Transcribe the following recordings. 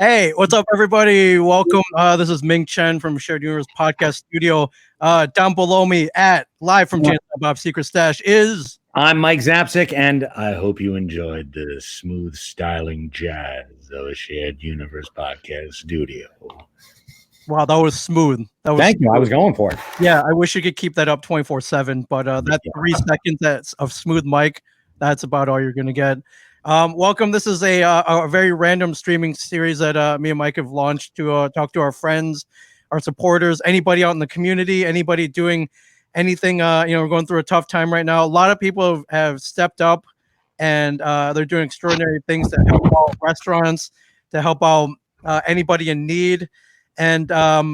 Hey, what's up, everybody? Welcome. This is Ming Chen from Shared Universe Podcast Studio. Down below me, live from James Bob's Secret Stash is. I'm Mike Zapsik, and I hope you enjoyed the smooth styling jazz of a Shared Universe Podcast Studio. Wow, that was smooth. Thank you. I was going for it. Yeah, I wish you could keep that up 24/7, but that 3 seconds of smooth mic, that's about all you're gonna get. Welcome. This is a very random streaming series that me and Mike have launched to talk to our friends, our supporters, anybody out in the community, anybody doing anything. We're going through a tough time right now. A lot of people have stepped up, and they're doing extraordinary things to help out restaurants, to help out anybody in need. And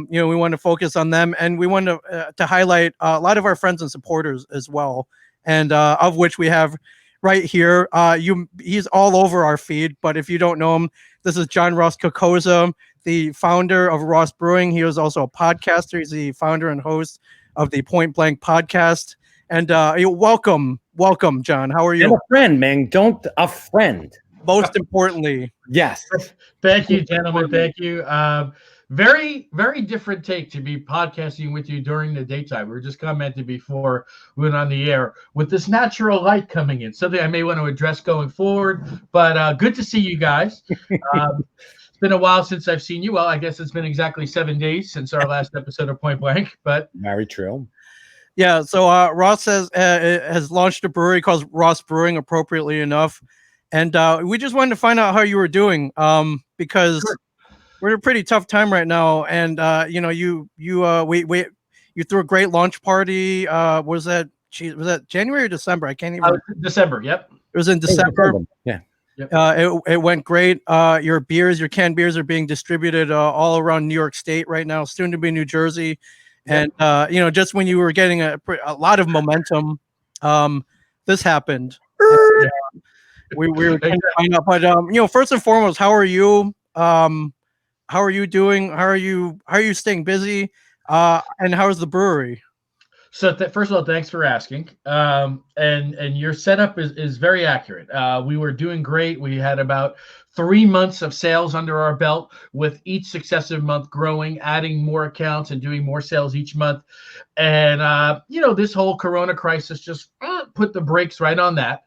we want to focus on them, and we want to highlight a lot of our friends and supporters as well, and of which we have right here. He's all over our feed, but if you don't know him, this is John Ross Cocozza, the founder of Ross Brewing. He was also a podcaster. He's the founder and host of the Point Blank podcast. And welcome, John. How are you? And a friend, Ming. Don't a friend. Most importantly, yes. Thank you, gentlemen. Thank you. Very, very different take to be podcasting with you during the daytime. We were just commenting before we went on the air with this natural light coming in, something I may want to address going forward. But good to see you guys. It's been a while since I've seen you. Well, I guess it's been exactly 7 days since our last episode of Point Blank. But very true. Yeah. So Ross has launched a brewery called Ross Brewing, appropriately enough, and we just wanted to find out how you were doing, because. Sure. We're in a pretty tough time right now, and you threw a great launch party. Was that January or December? I can't even. December. Yep. It was in December. Yeah. Yep. It went great. Your canned beers are being distributed all around New York State right now, soon to be New Jersey, and just when you were getting a lot of momentum, this happened. And, we were trying to find out, but first and foremost, how are you? How are you doing? How are you staying busy? And how is the brewery? So first of all, thanks for asking. And your setup is very accurate. We were doing great. We had about 3 months of sales under our belt, with each successive month growing, adding more accounts and doing more sales each month. And this whole Corona crisis just put the brakes right on that.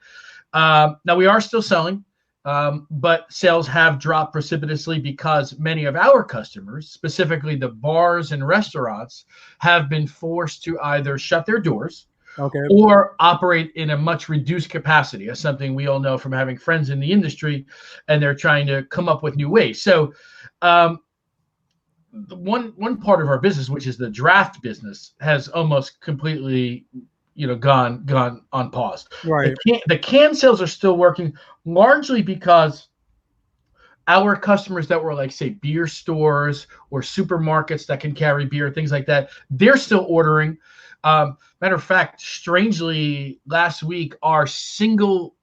Now we are still selling. But sales have dropped precipitously because many of our customers, specifically the bars and restaurants, have been forced to either shut their doors or operate in a much reduced capacity. As something we all know from having friends in the industry, and they're trying to come up with new ways. So one part of our business, which is the draft business, has almost completely gone on pause. Right. The can sales are still working, largely because our customers that were like, say, beer stores or supermarkets that can carry beer, things like that, they're still ordering. Matter of fact, strangely, last week, our single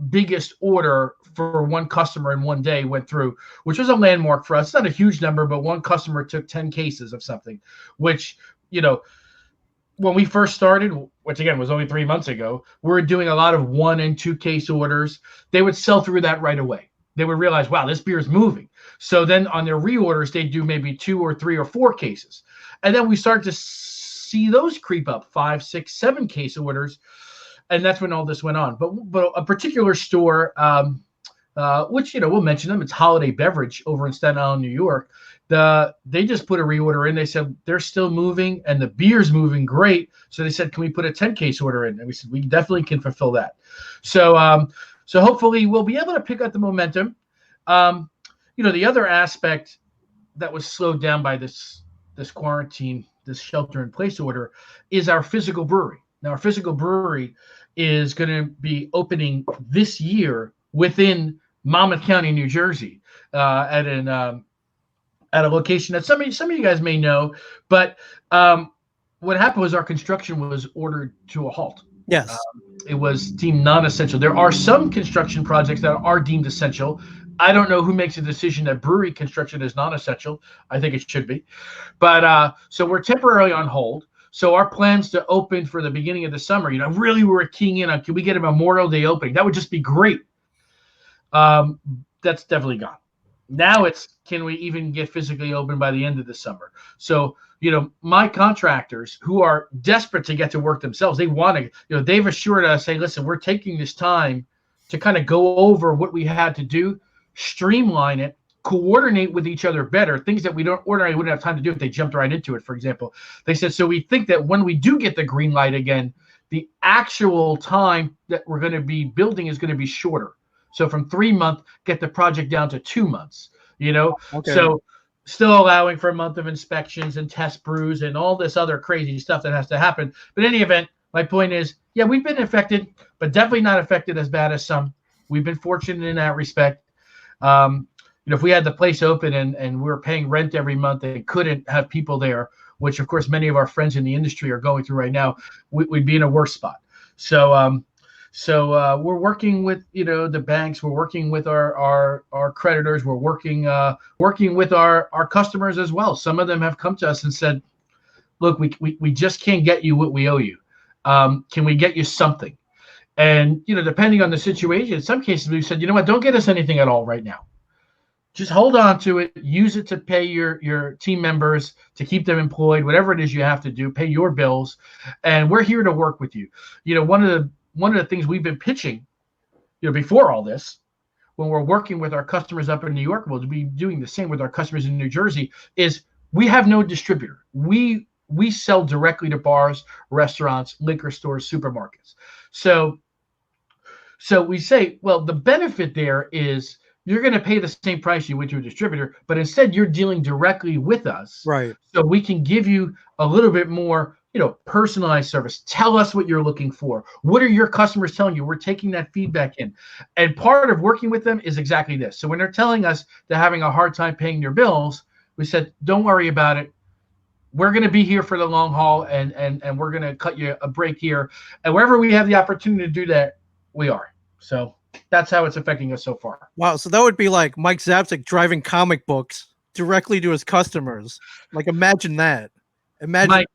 biggest order for one customer in one day went through, which was a landmark for us. It's not a huge number, but one customer took 10 cases of something, which, when we first started, which again was only 3 months ago, we were doing a lot of 1 and 2 case orders. They would sell through that right away. They would realize, wow, this beer is moving. So then on their reorders, they'd do maybe 2 or 3 or 4 cases. And then we started to see those creep up, 5, 6, 7 case orders. And that's when all this went on. But a particular store, which, we'll mention them, it's Holiday Beverage over in Staten Island, New York. They just put a reorder in. They said they're still moving and the beer's moving great. So they said, can we put a 10 case order in? And we said, we definitely can fulfill that. So hopefully we'll be able to pick up the momentum. The other aspect that was slowed down by this quarantine, this shelter in place order, is our physical brewery. Now, our physical brewery is going to be opening this year within Monmouth County, New Jersey, at a location that some of you guys may know. But what happened was our construction was ordered to a halt. Yes. It was deemed non-essential. There are some construction projects that are deemed essential. I don't know who makes a decision that brewery construction is non-essential. I think it should be. But so we're temporarily on hold. So our plans to open for the beginning of the summer, really we were keying in on, can we get a Memorial Day opening? That would just be great. That's definitely gone. Now it's, can we even get physically open by the end of the summer? So, my contractors who are desperate to get to work themselves, they want to, they've assured us, hey, listen, we're taking this time to kind of go over what we had to do, streamline it, coordinate with each other better, things that we don't ordinarily wouldn't have time to do if they jumped right into it, for example. They said, so we think that when we do get the green light again, the actual time that we're going to be building is going to be shorter. So from 3 months, get the project down to 2 months, Okay. So still allowing for a month of inspections and test brews and all this other crazy stuff that has to happen. But in any event, my point is, yeah, we've been affected, but definitely not affected as bad as some. We've been fortunate in that respect. If we had the place open and we were paying rent every month and couldn't have people there, which of course many of our friends in the industry are going through right now, we'd be in a worse spot. So we're working with the banks, we're working with our creditors, we're working with our customers as well. Some of them have come to us and said, look, we just can't get you what we owe you. Can we get you something? And depending on the situation, in some cases we've said, what, don't get us anything at all right now. Just hold on to it, use it to pay your team members, to keep them employed, whatever it is you have to do, pay your bills, and we're here to work with you. One of the things we've been pitching, before all this, when we're working with our customers up in New York, we'll be doing the same with our customers in New Jersey, is we have no distributor. We sell directly to bars, restaurants, liquor stores, supermarkets. So we say, well, the benefit there is you're going to pay the same price you would to a distributor, but instead you're dealing directly with us. Right. So we can give you a little bit more, personalized service. Tell us what you're looking for. What are your customers telling you? We're taking that feedback in. And part of working with them is exactly this. So when they're telling us they're having a hard time paying their bills, we said, don't worry about it. We're going to be here for the long haul, and we're going to cut you a break here. And wherever we have the opportunity to do that, we are. So that's how it's affecting us so far. Wow. So that would be like Mike Zapsik driving comic books directly to his customers. Like, imagine that. Imagine.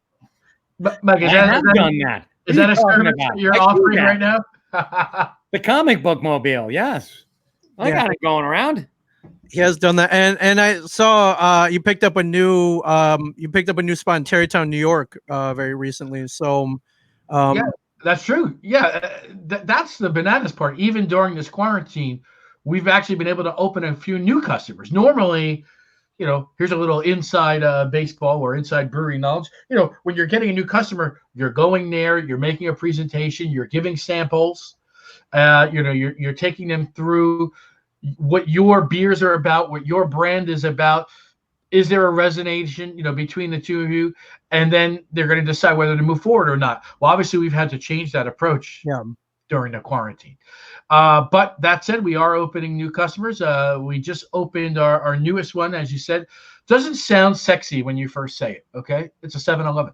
Mike, I have done that. Is that a service that you're offering right now? The comic book mobile, yes. I got it going around. He has done that, and I saw you picked up a new spot in Tarrytown, New York, very recently. So, yeah, that's true. Yeah, that's the bananas part. Even during this quarantine, we've actually been able to open a few new customers. Normally, here's a little inside baseball or inside brewery knowledge. When you're getting a new customer, you're going there, you're making a presentation, you're giving samples, you're taking them through what your beers are about, what your brand is about. Is there a resonation, between the two of you? And then they're going to decide whether to move forward or not. Well, obviously, we've had to change that approach during the quarantine. But that said, we are opening new customers. We just opened our newest one, as you said. Doesn't sound sexy when you first say it, okay? It's a 7-Eleven.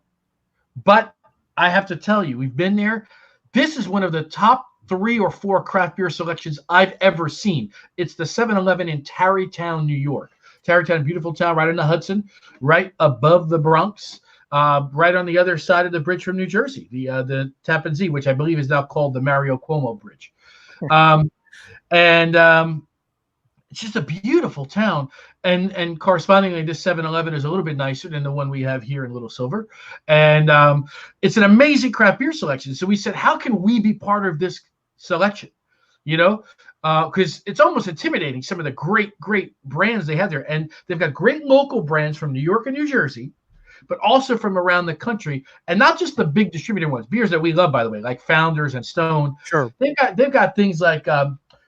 But I have to tell you, we've been there. This is one of the top 3 or 4 craft beer selections I've ever seen. It's the 7-Eleven in Tarrytown, New York. Tarrytown, beautiful town right on the Hudson, right above the Bronx, right on the other side of the bridge from New Jersey, the Tappan Zee, which I believe is now called the Mario Cuomo Bridge. It's just a beautiful town. And correspondingly, this 7-Eleven is a little bit nicer than the one we have here in Little Silver. And it's an amazing craft beer selection. So we said, how can we be part of this selection? Because it's almost intimidating, some of the great brands they have there. And they've got great local brands from New York and New Jersey, but also from around the country, and not just the big distributor ones. Beers that we love, by the way, like Founders and Stone. Sure. They've got things like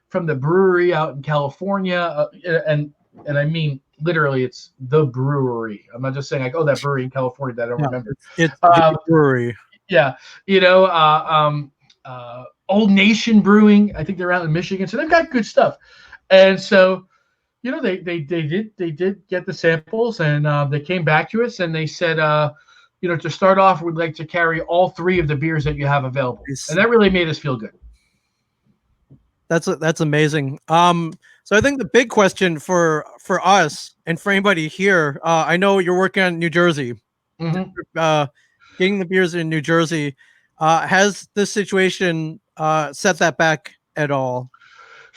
from the brewery out in California, and I mean literally, it's the brewery. I'm not just saying like, oh, that brewery in California that I don't remember. It's the brewery. Yeah, Old Nation Brewing. I think they're out in Michigan, so they've got good stuff. And so, they did get the samples, and they came back to us and they said, to start off, we'd like to carry all 3 of the beers that you have available, and that really made us feel good. That's amazing. So I think the big question for us and for anybody here, I know you're working on New Jersey, getting the beers in New Jersey. Has this situation set that back at all?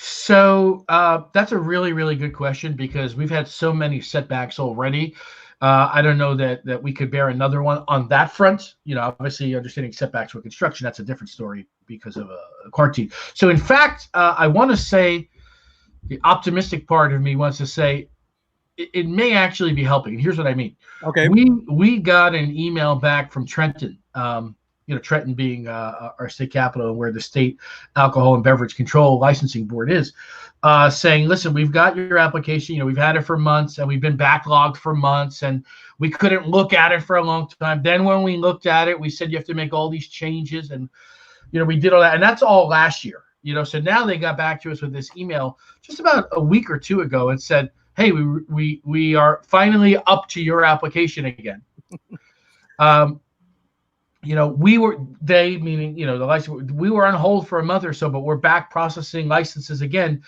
So that's a really, really good question because we've had so many setbacks already. I don't know that we could bear another one on that front. Obviously, understanding setbacks with construction, that's a different story because of a quarantine. So, in fact, I want to say the optimistic part of me wants to say it may actually be helping. And here's what I mean. Okay. We got an email back from Trenton. Trenton being our state capital and where the state alcohol and beverage control licensing board is, saying, listen, we've got your application. We've had it for months and we've been backlogged for months and we couldn't look at it for a long time. Then when we looked at it, we said you have to make all these changes and we did all that, and that's all last year. So now they got back to us with this email just about a week or two ago and said, hey, we are finally up to your application again. Meaning the license, we were on hold for a month or so, but we're back processing licenses again.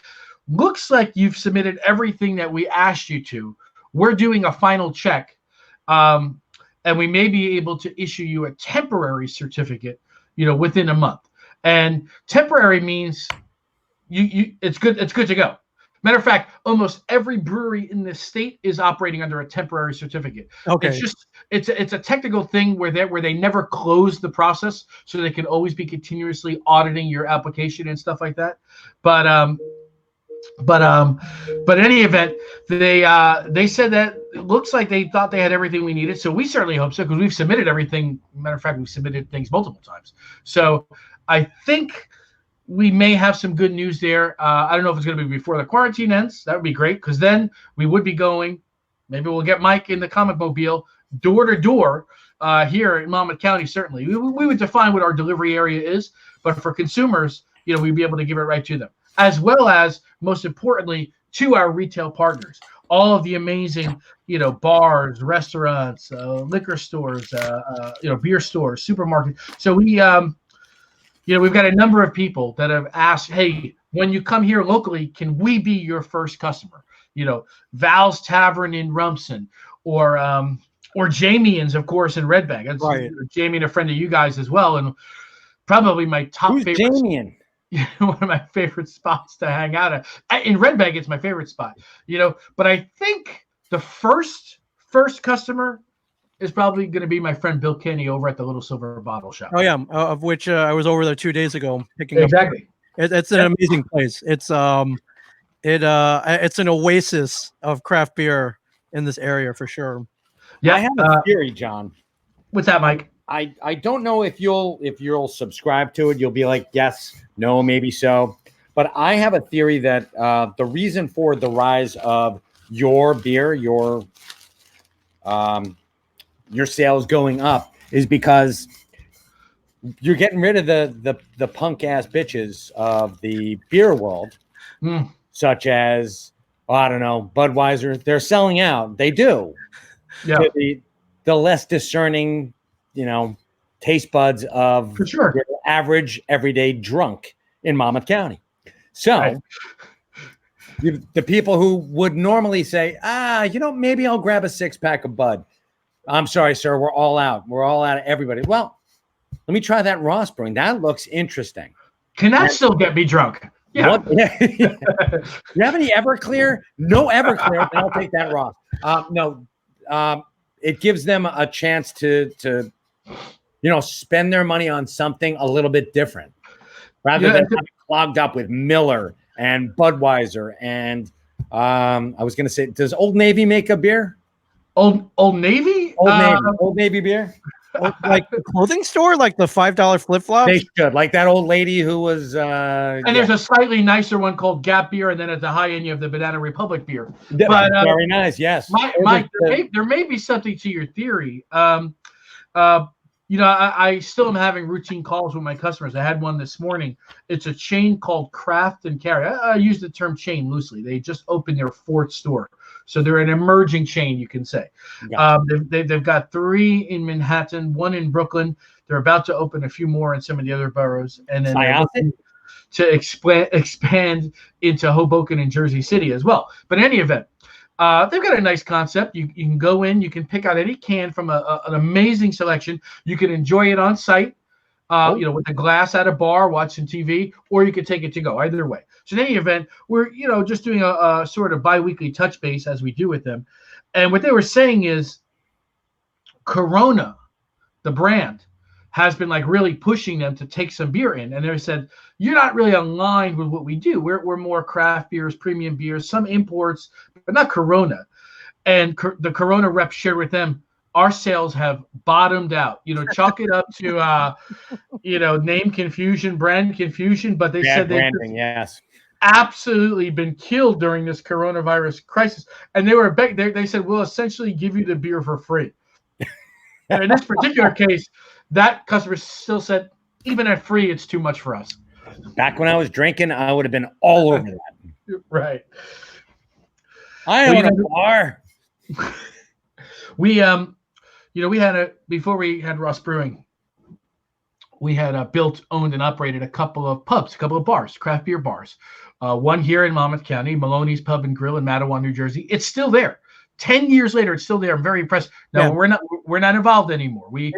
Looks like you've submitted everything that we asked you to. We're doing a final check, and we may be able to issue you a temporary certificate, within a month. And temporary means it's good to go. Matter of fact, almost every brewery in this state is operating under a temporary certificate. Okay. It's a technical thing where they never close the process, so they can always be continuously auditing your application and stuff like that. But in any event, they said that it looks like they thought they had everything we needed. So we certainly hope so because we've submitted everything. Matter of fact, we've submitted things multiple times. So I think we may have some good news there. I don't know if it's going to be before the quarantine ends. That would be great because then we would be going. Maybe we'll get Mike in the comic mobile door to door here in Monmouth County. Certainly, we would define what our delivery area is, but for consumers, we'd be able to give it right to them, as well as most importantly to our retail partners, all of the amazing bars, restaurants, liquor stores, beer stores, supermarkets. So we've got a number of people that have asked, hey, when you come here locally, can we be your first customer? Val's Tavern in Rumson or Jamien's, of course, in Red Bank. That's right. Jamien, a friend of you guys as well, and probably my top Who's favorite. Jamien? One of my favorite spots to hang out at. In Red Bank, it's my favorite spot. But I think the first customer is probably going to be my friend Bill Kenny over at the Little Silver Bottle Shop. Oh yeah, of which I was over there 2 days ago picking exactly. up. It's an amazing place. It's an oasis of craft beer in this area for sure. Yeah, I have a theory, John. What's that, Mike? I don't know if you'll subscribe to it. You'll be like, yes, no, maybe so. But I have a theory that the reason for the rise of your beer, your sales going up is because you're getting rid of the punk ass bitches of the beer world, such as, I don't know, Budweiser. They're selling out. They do. Yeah. The less discerning, taste buds of for sure your average everyday drunk in Monmouth County. So right. The people who would normally say, maybe I'll grab a 6-pack of Bud. I'm sorry, sir. We're all out. We're all out of everybody. Well, let me try that Ross Brewing. That looks interesting. Can that still get me drunk? Yeah. You have any Everclear? No Everclear. Then I'll take that Ross. No. It gives them a chance to spend their money on something a little bit different rather than having clogged up with Miller and Budweiser. And I was going to say, does Old Navy make a beer? Old Navy? Old Navy beer? Like the clothing store, like the $5 flip-flops? They should. Like that old lady who was... and there's a slightly nicer one called Gap Beer, and then at the high end you have the Banana Republic beer. But, very nice, yes. Mike, there may be something to your theory. I still am having routine calls with my customers. I had one this morning. It's a chain called Craft and Carry. I use the term chain loosely. They just opened their 4th store. So they're an emerging chain, you can say. Yeah. They've got 3 in Manhattan, 1 in Brooklyn. They're about to open a few more in some of the other boroughs. And then they're looking to expand into Hoboken and Jersey City as well. But in any event, they've got a nice concept. You can go in, you can pick out any can from an amazing selection. You can enjoy it on site. with a glass at a bar watching TV, or you could take it to go. Either way. So in any event, we're just doing a sort of bi-weekly touch base as we do with them, and what they were saying is Corona, the brand, has been like really pushing them to take some beer in, and they said you're not really aligned with what we do. We're more craft beers, premium beers, some imports, but not Corona. And the Corona rep shared with them, our sales have bottomed out. Chalk it up to name confusion, brand confusion, but they said branding, yes, absolutely been killed during this coronavirus crisis, and they said we'll essentially give you the beer for free. And in this particular case, that customer still said, even at free, it's too much for us. Back when I was drinking, I would have been all over that. Right. I own a bar. We before we had Ross Brewing, we had built, owned, and operated a couple of pubs, a couple of bars, craft beer bars. One here in Monmouth County, Maloney's Pub and Grill in Matawan, New Jersey. It's still there. 10 years later, it's still there. I'm very impressed. Now we're not involved anymore. We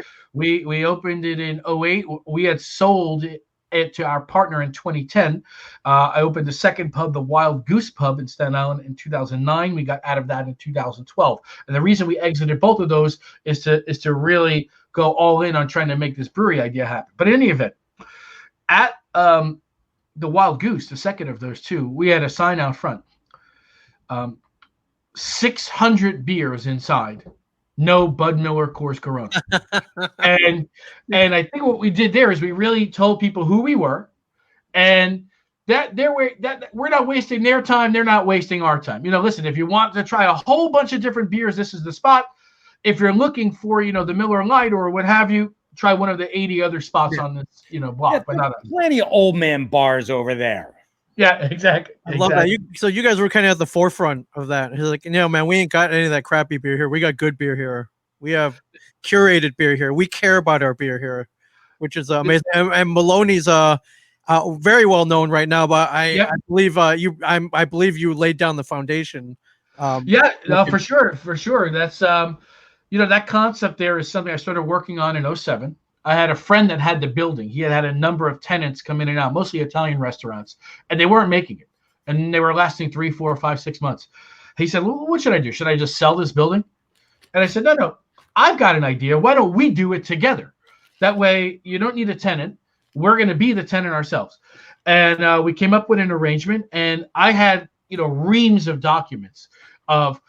opened it in 2008. We had sold it to our partner in 2010. I opened the second pub, the Wild Goose Pub in Staten Island, in 2009. We got out of that in 2012. And the reason we exited both of those is to really go all in on trying to make this brewery idea happen. But in any event, at the Wild Goose, the second of those two, we had a sign out front. 600 beers inside, no Bud Miller Coors Corona. and I think what we did there is we really told people who we were, and that we're not wasting their time, they're not wasting our time. Listen, if you want to try a whole bunch of different beers, this is the spot. If you're looking for the Miller Lite or what have you, try one of the 80 other spots on this block. But not plenty of old man bars over there. Yeah, exactly. I love that. So you guys were kind of at the forefront of that. He's like, man, we ain't got any of that crappy beer here. We got good beer here. We have curated beer here. We care about our beer here, which is amazing. And Maloney's very well known right now. But I believe I believe you laid down the foundation. For sure. That's that concept there is something I started working on in 2007. I had a friend that had the building. He had a number of tenants come in and out, mostly Italian restaurants, and they weren't making it. And they were lasting 3, 4, 5, 6 months. He said, well, what should I do? Should I just sell this building? And I said, no, I've got an idea. Why don't we do it together? That way you don't need a tenant. We're going to be the tenant ourselves. And we came up with an arrangement, and I had, reams of documents of,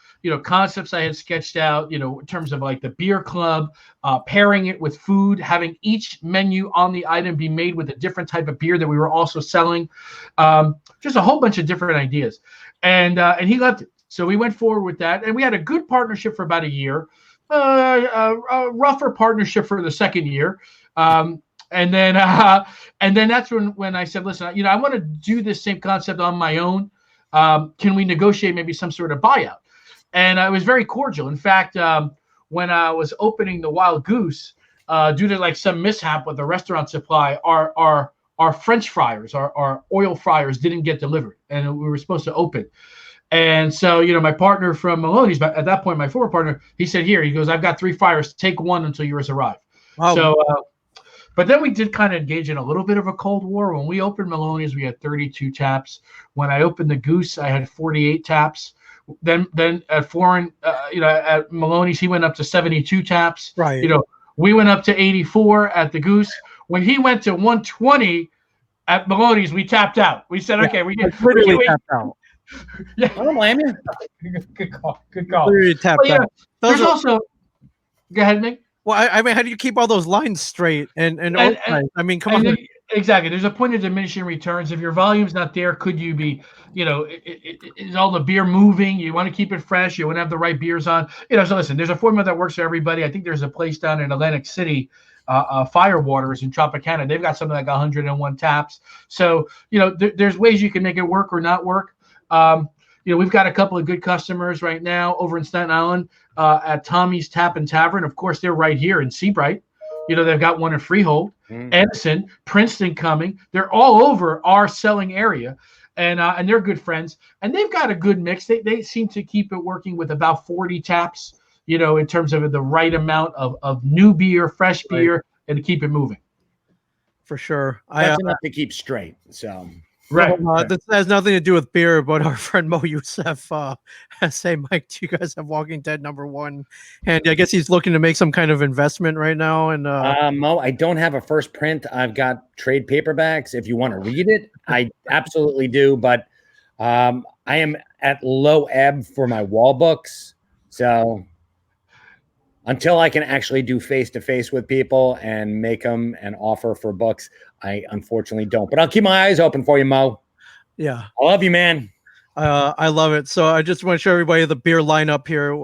concepts I had sketched out, in terms of like the beer club, pairing it with food, having each menu on the item be made with a different type of beer that we were also selling, just a whole bunch of different ideas. And he loved it. So we went forward with that, and we had a good partnership for about a year, a rougher partnership for the second year. And then that's when I said, listen, I want to do this same concept on my own. Can we negotiate maybe some sort of buyout? And I was very cordial. In fact, when I was opening the Wild Goose, due to like some mishap with the restaurant supply, our French fryers, our oil fryers didn't get delivered, and we were supposed to open. And so, my partner from Maloney's, but at that point, my former partner, he said, he goes, I've got 3 fryers, take one until yours arrive. Wow. So, but then we did kind of engage in a little bit of a Cold War. When we opened Maloney's, we had 32 taps. When I opened the Goose, I had 48 taps. Then at at Maloney's, he went up to 72 taps. Right. We went up to 84 at the Goose. When he went to 120 at Maloney's, we tapped out. We said, okay, we tapped out. Yeah. I don't blame you. Good call. Tapped out. There's also. Go ahead, Ming. Well, I mean, how do you keep all those lines straight? And I mean, come on. Exactly. There's a point of diminishing returns. If your volume's not there, could you be, is all the beer moving? You want to keep it fresh. You want to have the right beers on. So listen, there's a formula that works for everybody. I think there's a place down in Atlantic City, Firewaters in Tropicana. They've got something like 101 taps. So, there's ways you can make it work or not work. We've got a couple of good customers right now over in Staten Island at Tommy's Tap and Tavern. Of course, they're right here in Seabright. They've got one in Freehold, Edison, Princeton coming. They're all over our selling area, and they're good friends. And they've got a good mix. They seem to keep it working with about 40 taps, in terms of the right amount of new beer, fresh beer, and to keep it moving. for sure. That's enough to keep straight. So. Right. This has nothing to do with beer, but our friend Mo Youssef say, Mike, do you guys have Walking Dead #1? And I guess he's looking to make some kind of investment right now. And Mo, I don't have a first print. I've got trade paperbacks. If you want to read it, I absolutely do. But I am at low ebb for my wall books. So until I can actually do face-to-face with people and make them an offer for books, I unfortunately don't. But I'll keep my eyes open for you, Mo. Yeah. I love you, man. I love it. So I just want to show everybody the beer lineup here.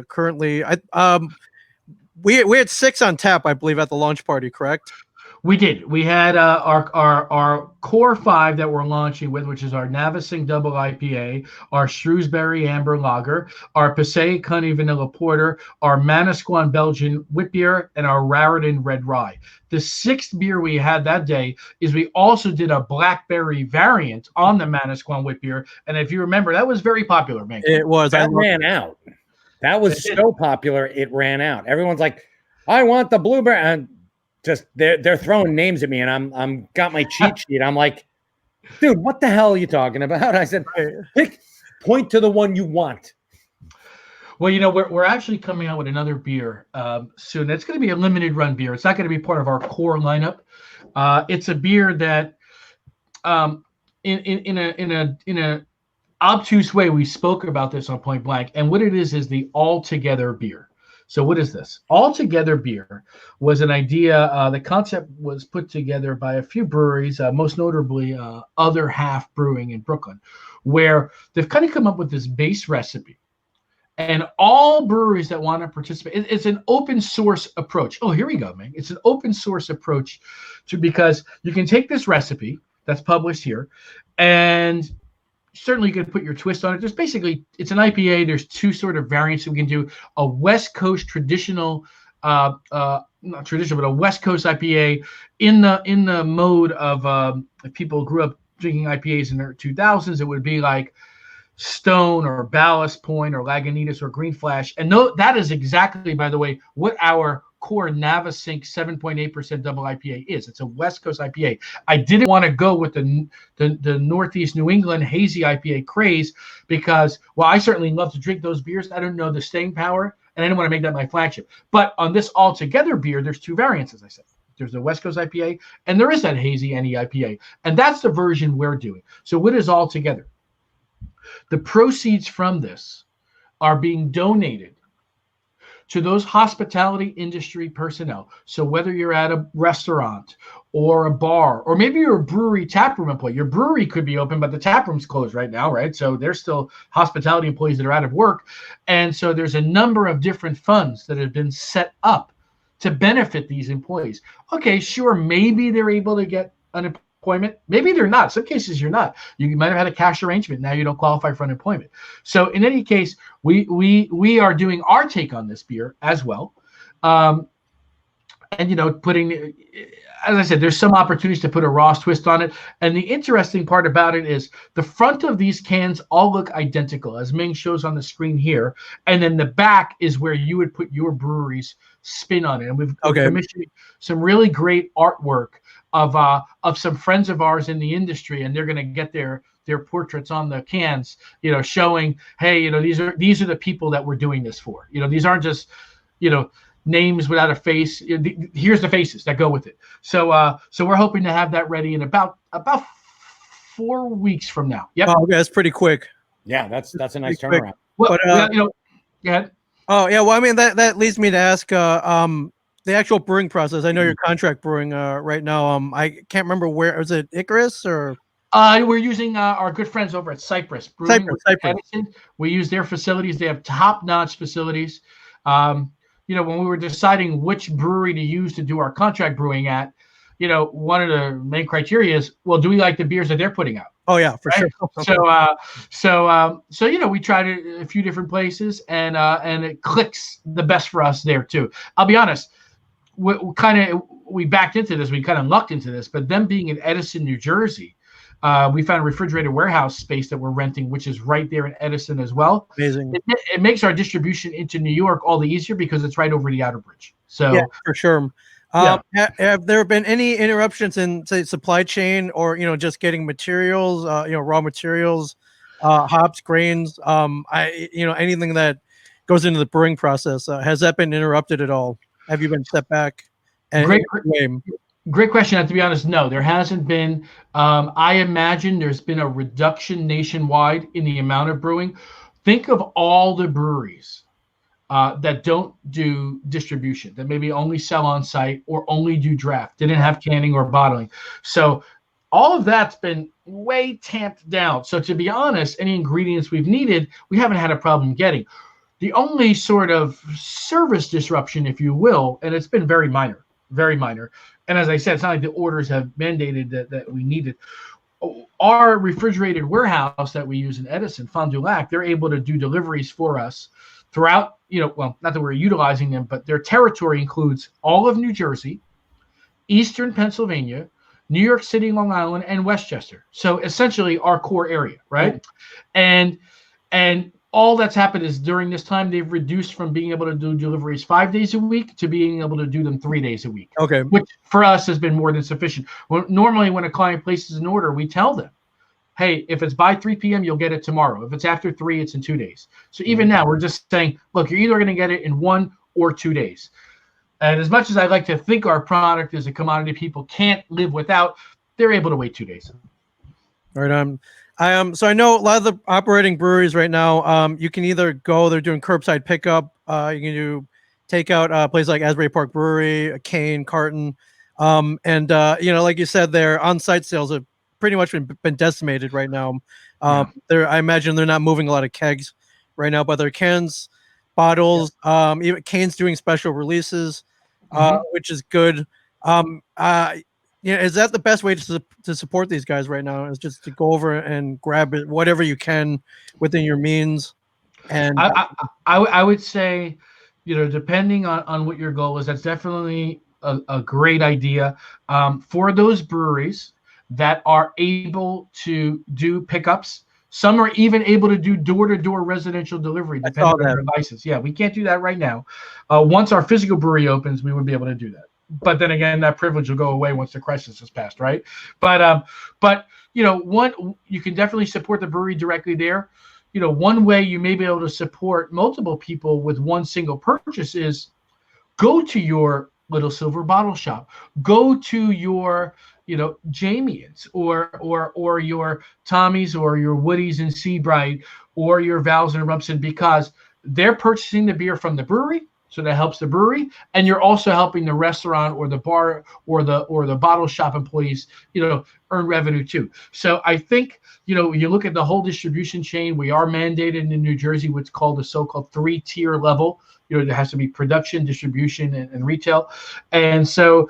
Currently, we had 6 on tap, I believe, at the launch party, correct? We did. We had our core 5 that we're launching with, which is our Navasink Double IPA, our Shrewsbury Amber Lager, our Passaic Honey Vanilla Porter, our Manasquan Belgian Wit Beer, and our Raritan Red Rye. The 6th beer we had that day is we also did a blackberry variant on the Manasquan Wit Beer, and if you remember, that was very popular, man. It was. That ran out. That was so popular, it ran out. Everyone's like, I want the blueberry. And just they're throwing names at me, and I'm got my cheat sheet. I'm like, dude, what the hell are you talking about? I said, point to the one you want. Well, you know, we're actually coming out with another beer soon. It's going to be a limited run beer. It's not going to be part of our core lineup. It's a beer that, in a obtuse way, we spoke about this on Point Blank, and what it is the All Together beer. So what is this? All Together beer was an idea. The concept was put together by a few breweries, most notably Other Half Brewing in Brooklyn, where they've kind of come up with this base recipe. And all breweries that want to participate, it's an open source approach. Oh, here we go, man. It's an open source approach because you can take this recipe that's published here, and certainly you can put your twist on it. There's basically, it's an IPA. There's 2 sort of variants we can do. A West Coast traditional, not traditional, but a West Coast IPA in the mode of if people grew up drinking IPAs in the 2000s, it would be like Stone or Ballast Point or Lagunitas or Green Flash. And that is exactly, by the way, what our core Navasink 7.8% double IPA is. It's a West Coast IPA. I didn't want to go with the Northeast New England hazy IPA craze because, well, I certainly love to drink those beers. I don't know the staying power, and I didn't want to make that my flagship. But on this All Together beer, there's 2 variants, as I said. There's the West Coast IPA, and there is that hazy NE IPA. And that's the version we're doing. So what is All Together? The proceeds from this are being donated to those hospitality industry personnel. So whether you're at a restaurant or a bar, or maybe you're a brewery taproom employee, your brewery could be open, but the taproom's closed right now, right? So there's still hospitality employees that are out of work. And so there's a number of different funds that have been set up to benefit these employees. Okay, sure, maybe they're able to get unemployment. Maybe they're not. Some cases you're not. You might have had a cash arrangement. Now you don't qualify for unemployment. So in any case, we are doing our take on this beer as well. And, you know, putting, as I said, there's some opportunities to put a Ross twist on it. And the interesting part about it is the front of these cans all look identical, as Ming shows on the screen here. And then the back is where you would put your brewery's spin on it. And we've commissioned some really great artwork of some friends of ours in the industry, and they're going to get their portraits on the cans, you know, showing, hey, you know, these are the people that we're doing this for. You know, these aren't just, you know, names without a face. Here's the faces that go with it. So we're hoping to have that ready in about 4 weeks from now. Yep. Oh, okay, that's pretty quick. Yeah, that's a nice turnaround. Well, you know, go ahead. Oh yeah, well, I mean that leads me to ask the actual brewing process. I know you're contract brewing right now. I can't remember where is it, Icarus or? We're using our good friends over at Cypress Brewing. Cypress. We use their facilities. They have top-notch facilities. You know, when we were deciding which brewery to use to do our contract brewing at, you know, one of the main criteria is, well, do we like the beers that they're putting out? Oh yeah, for sure. So you know, we tried it a few different places, and it clicks the best for us there too. I'll be honest, we backed into this, we kind of lucked into this, but them being in Edison, New Jersey, we found a refrigerated warehouse space that we're renting, which is right there in Edison as well. Amazing. It makes our distribution into New York all the easier because it's right over the outer bridge. So yeah, for sure. Have there been any interruptions in, say, supply chain, or just getting materials, raw materials, hops, grains, anything that goes into the brewing process? Has that been interrupted at all? Have you been set back? Great, great question. To be honest, no, there hasn't been. I imagine there's been a reduction nationwide in the amount of brewing. Think of all the breweries that don't do distribution, that maybe only sell on site or only do draft, didn't have canning or bottling. So all of that's been way tamped down. So to be honest, any ingredients we've needed, we haven't had a problem getting. The only sort of service disruption, if you will, and it's been very minor, very minor. And as I said, it's not like the orders have mandated that we needed. Our refrigerated warehouse that we use in Edison, Fond du Lac, they're able to do deliveries for us throughout, well, not that we're utilizing them, but their territory includes all of New Jersey, Eastern Pennsylvania, New York City, Long Island, and Westchester. So essentially our core area, right? And all that's happened is during this time, they've reduced from being able to do deliveries 5 days a week to being able to do them 3 days a week. Okay. Which for us has been more than sufficient. Well, normally when a client places an order, we tell them, hey, if it's by 3 p.m., you'll get it tomorrow. If it's after 3, it's in 2 days. So even now, we're just saying, look, you're either going to get it in 1 or 2 days. And as much as I like to think our product is a commodity people can't live without, they're able to wait 2 days. All right. So I know a lot of the operating breweries right now, you can either go, they're doing curbside pickup. You can do takeout, places like Asbury Park Brewery, Kane, Carton. Like you said, their on-site sales have pretty much been decimated right now. I imagine they're not moving a lot of kegs right now, but their cans, bottles, even Cane's doing special releases, which is good. Is that the best way to support these guys right now? Is just to go over and grab it, whatever you can within your means? And I would say, depending on what your goal is, that's definitely a great idea. For those breweries that are able to do pickups, some are even able to do door-to-door residential delivery, depending on their license. Yeah, we can't do that right now. Once our physical brewery opens, we would be able to do that. But then again, that privilege will go away once the crisis is passed, right? But you can definitely support the brewery directly there. One way you may be able to support multiple people with one single purchase is go to your Little Silver Bottle Shop, go to your Jamian's or your Tommy's or your Woody's and Seabright or your Val's and Rumson, because they're purchasing the beer from the brewery. So that helps the brewery, and you're also helping the restaurant or the bar or the bottle shop employees, earn revenue too. So I think, you look at the whole distribution chain, we are mandated in New Jersey what's called the so-called 3-tier level. There has to be production, distribution, and retail. And so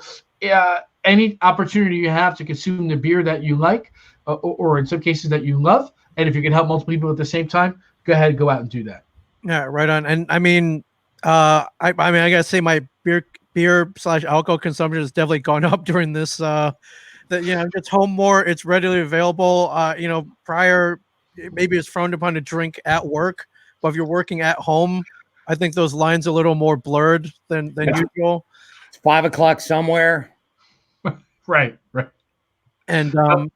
any opportunity you have to consume the beer that you like, or in some cases that you love, and if you can help multiple people at the same time, go ahead, go out and do that. Yeah, right on. And I mean, I gotta say my beer/alcohol consumption has definitely gone up during this. It's home more. It's readily available. Prior, maybe it's frowned upon to drink at work, but if you're working at home, I think those lines are a little more blurred than usual. It's 5 o'clock somewhere. Right. And I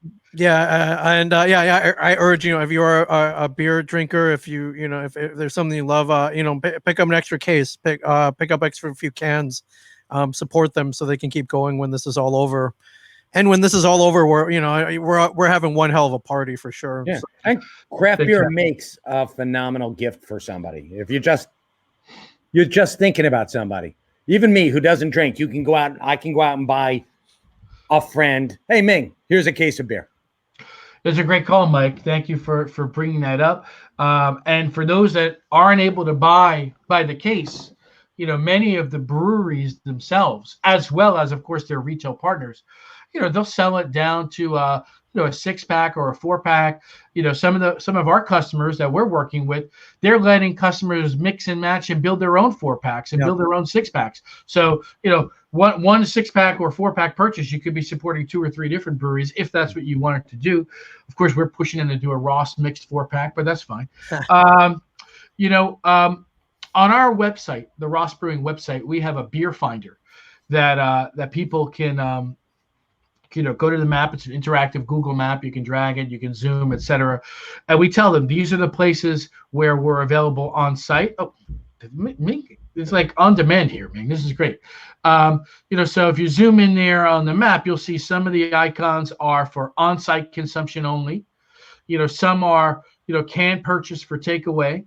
urge, if you're a beer drinker, if if there's something you love, pick up an extra case, pick up extra few cans, support them so they can keep going when this is all over. And when this is all over, we're having one hell of a party for sure. Yeah, and craft beer makes a phenomenal gift for somebody. If you're just thinking about somebody, even me who doesn't drink, I can go out and buy a friend. Hey, Ming, here's a case of beer. That's a great call, Mike. Thank you for bringing that up. And for those that aren't able to buy the case, many of the breweries themselves, as well as, of course, their retail partners, they'll sell it down to a 6-pack or a 4-pack. Some of our customers that we're working with, they're letting customers mix and match and build their own 4-packs and build their own 6-packs. So, one 6-pack or 4-pack purchase, you could be supporting 2 or 3 different breweries if that's what you wanted to do. Of course, we're pushing them to do a Ross mixed 4-pack, but that's fine. On our website, the Ross Brewing website, we have a beer finder. that people can go to the map. It's an interactive Google map. You can drag it, you can zoom, etc. And we tell them these are the places where we're available on site. Oh, Ming, it's like on demand here, Ming. This is great. So if you zoom in there on the map, you'll see some of the icons are for on-site consumption only. Some are, can purchase for takeaway.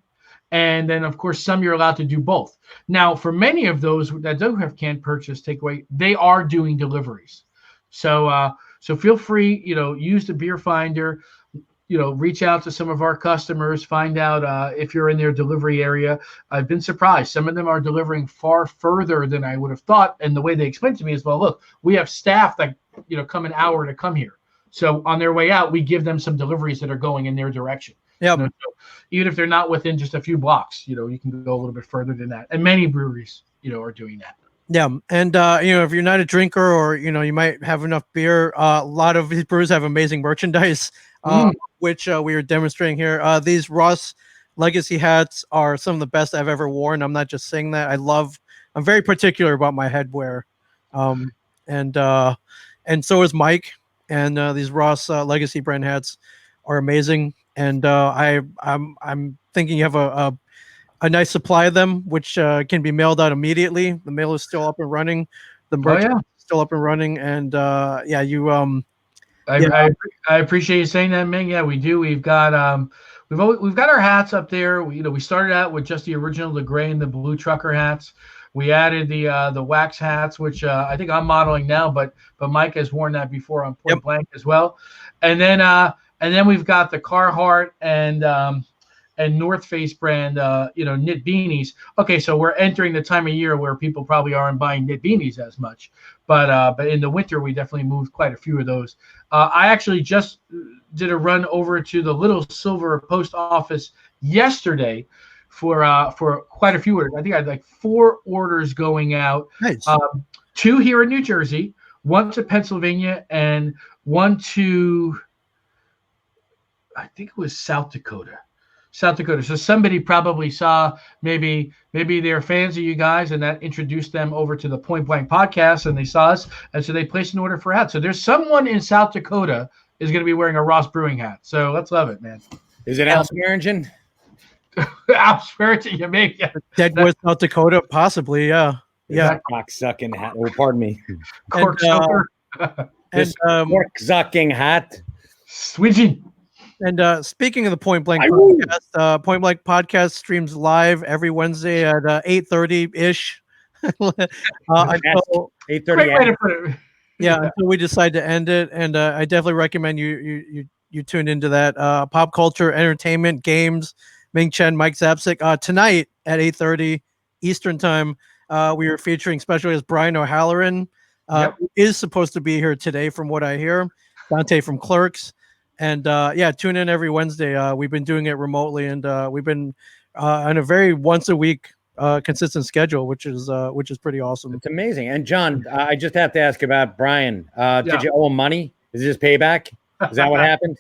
And then, of course, some you're allowed to do both. Now, for many of those that don't have canned purchase takeaway, they are doing deliveries. So feel free, use the beer finder, reach out to some of our customers, find out if you're in their delivery area. I've been surprised. Some of them are delivering far further than I would have thought. And the way they explained to me is, well, look, we have staff that, come an hour to come here. So on their way out, we give them some deliveries that are going in their direction. Yeah. So even if they're not within just a few blocks, you can go a little bit further than that. And many breweries, are doing that. Yeah, and if you're not a drinker, or you might have enough beer, a lot of these breweries have amazing merchandise, which we are demonstrating here. These Ross Legacy hats are some of the best I've ever worn. I'm not just saying that. I'm very particular about my headwear, and so is Mike. And these Ross Legacy brand hats are amazing. And I'm thinking you have a nice supply of them, which can be mailed out immediately. The mail is still up and running. The merch is still up and running. And I appreciate you saying that, Ming. Yeah, we do. We've got we've got our hats up there. We started out with just the original, the gray and the blue trucker hats. We added the wax hats, which I think I'm modeling now, but Mike has worn that before on Point Blank as well. And then we've got the Carhartt and North Face brand, knit beanies. Okay, so we're entering the time of year where people probably aren't buying knit beanies as much, but in the winter we definitely moved quite a few of those. I actually just did a run over to the Little Silver Post Office yesterday for quite a few orders. I think I had like 4 orders going out. Nice. 2 here in New Jersey, 1 to Pennsylvania, and 1 to, I think it was South Dakota. So somebody probably saw, maybe they're fans of you guys, and that introduced them over to the Point Blank podcast, and they saw us, and so they placed an order for hats. So there's someone in South Dakota is going to be wearing a Ross Brewing hat. So let's love it, man. Is it Al Swearingen? Al Swearingen, you make Deadwood, South Dakota, possibly. Yeah. Yeah. Cock sucking hat. Oh, pardon me. Cork sucker. This cork sucking hat. Swidgy. And speaking of the Point Blank podcast, Point Blank podcast streams live every Wednesday at 8:30 ish. 8:30. Yeah, until we decide to end it. And I definitely recommend you tune into that. Pop culture, entertainment, games. Ming Chen, Mike Zapsik. Tonight at 8:30 Eastern time, we are featuring special guest Brian O'Halloran. Who is supposed to be here today, from what I hear. Dante from Clerks. And tune in every Wednesday. We've been doing it remotely, and we've been on a very once a week consistent schedule, which is pretty awesome. It's amazing. And John, I just have to ask about Brian. Did you owe him money? Is this payback? Is that what happened?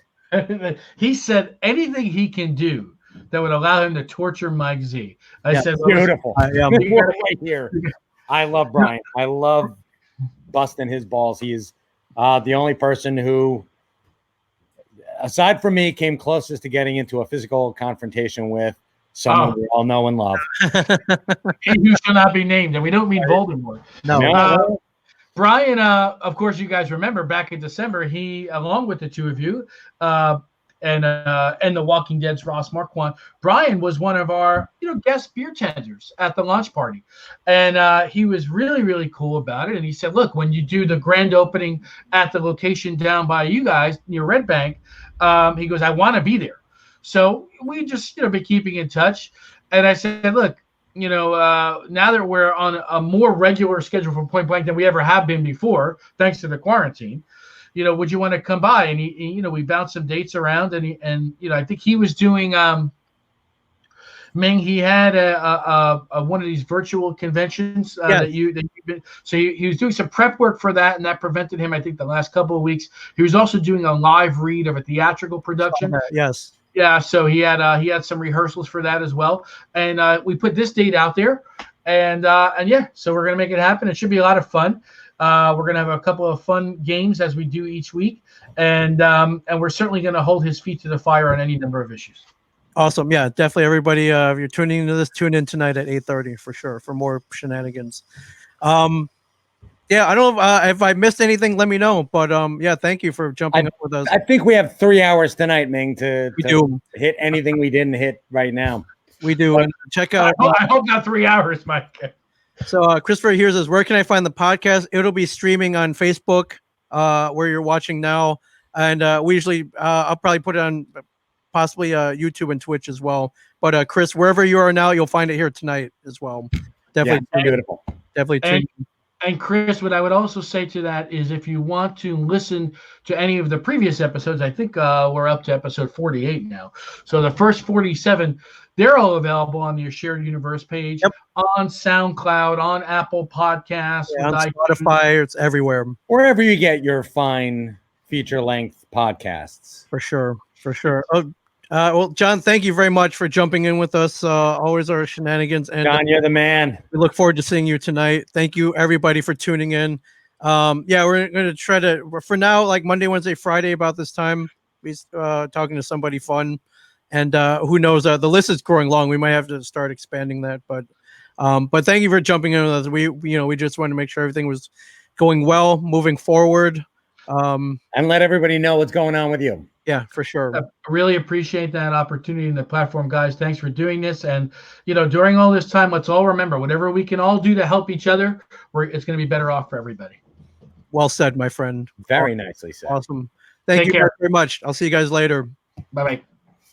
He said anything he can do that would allow him to torture Mike Z. I said, beautiful. Right here. I love Brian. I love busting his balls. He is the only person who, aside from me, came closest to getting into a physical confrontation with someone we all know and love. He shall not be named, and we don't mean Voldemort. No. Brian, of course, you guys remember back in December, he, along with the two of you, and the Walking Dead's Ross Marquand, Brian was one of our guest beer tenders at the launch party, and he was really, really cool about it. And he said, "Look, when you do the grand opening at the location down by you guys near Red Bank, he goes, I want to be there." So we just be keeping in touch. And I said, "Look, now that we're on a more regular schedule for Point Blank than we ever have been before, thanks to the quarantine, would you want to come by?" And he, we bounced some dates around, and I think he was doing, Ming, he had a one of these virtual conventions that you've been, so he was doing some prep work for that, and that prevented him, I think, the last couple of weeks. He was also doing a live read of a theatrical production. Yes. Yeah, so he had some rehearsals for that as well, and we put this date out there, And yeah, so we're gonna make it happen. It should be a lot of fun. We're gonna have a couple of fun games as we do each week, and we're certainly gonna hold his feet to the fire on any number of issues. Awesome. Yeah, definitely. Everybody, if you're tuning into this, tune in tonight at 8:30 for sure for more shenanigans. Yeah, I don't know if I missed anything. Let me know. But yeah, thank you for jumping up with us. I think we have 3 hours tonight, Ming, to do. hit anything we didn't hit right now. We do. And check out. I hope not 3 hours, Mike. So Christopher here says, where can I find the podcast? It'll be streaming on Facebook, where you're watching now, and we usually I'll probably put it on possibly YouTube and Twitch as well. But Chris, wherever you are now, you'll find it here tonight as well. Definitely beautiful. Definitely. And Chris, what I would also say to that is if you want to listen to any of the previous episodes, I think we're up to episode 48 now. So the first 47, they're all available on your Shared Universe page, on SoundCloud, on Apple Podcasts, on Spotify. It's everywhere. Wherever you get your fine feature-length podcasts. For sure. Well, John, thank you very much for jumping in with us. Always our shenanigans. And John, you're the man. We look forward to seeing you tonight. Thank you, everybody, for tuning in. Yeah, we're going to try to, for now, like Monday, Wednesday, Friday, about this time, be talking to somebody fun. And who knows, the list is growing long. We might have to start expanding that. But thank you for jumping in with us. We just wanted to make sure everything was going well, moving forward. And let everybody know what's going on with you. Yeah, for sure. I really appreciate that opportunity and the platform, guys. Thanks for doing this. And, during all this time, let's all remember, whatever we can all do to help each other, it's going to be better off for everybody. Well said, my friend. Very nicely said. Awesome. Thank you very much. I'll see you guys later. Bye-bye.